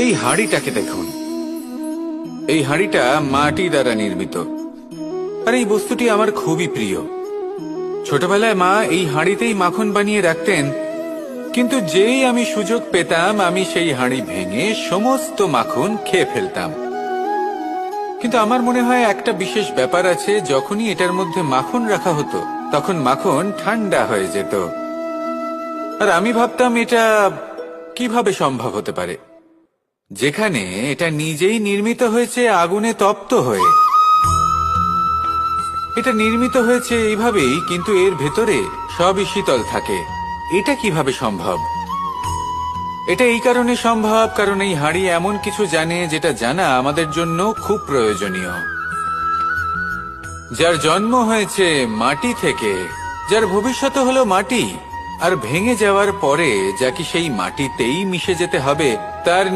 এই হাঁড়িটাকে দেখুন। এই হাঁড়িটা মাটি দ্বারা নির্মিত, আর এই বস্তুটি আমার খুবই প্রিয়। ছোটবেলায় মা এই হাঁড়িতেই মাখন বানিয়ে রাখতেন, কিন্তু যেই আমি সুযোগ পেতাম আমি সেই হাঁড়ি ভেঙে সমস্ত মাখন খেয়ে ফেলতাম। কিন্তু আমার মনে হয় একটা বিশেষ ব্যাপার আছে, যখনই এটার মধ্যে মাখন রাখা হতো তখন মাখন ঠান্ডা হয়ে যেত। আর আমি ভাবতাম এটা কিভাবে সম্ভব হতে পারে, যেখানে এটা নিজেই নির্মিত হয়েছে আগুনে তপ্ত হয়ে। এটা নির্মিত হয়েছে এইভাবেই, কিন্তু এর ভেতরে সবই শীতল থাকে। এটা কিভাবে সম্ভব? এটা এই কারণে সম্ভব কারণ এই হাঁড়ি এমন কিছু জানে যেটা জানা আমাদের জন্য খুব প্রয়োজনীয়। যার জন্ম হয়েছে মাটি থেকে, যার ভবিষ্যৎ হলো মাটি, আর ভেঙে যাওয়ার পরে যা কি সেই মাটিতেই মিশে যেতে হবে, তার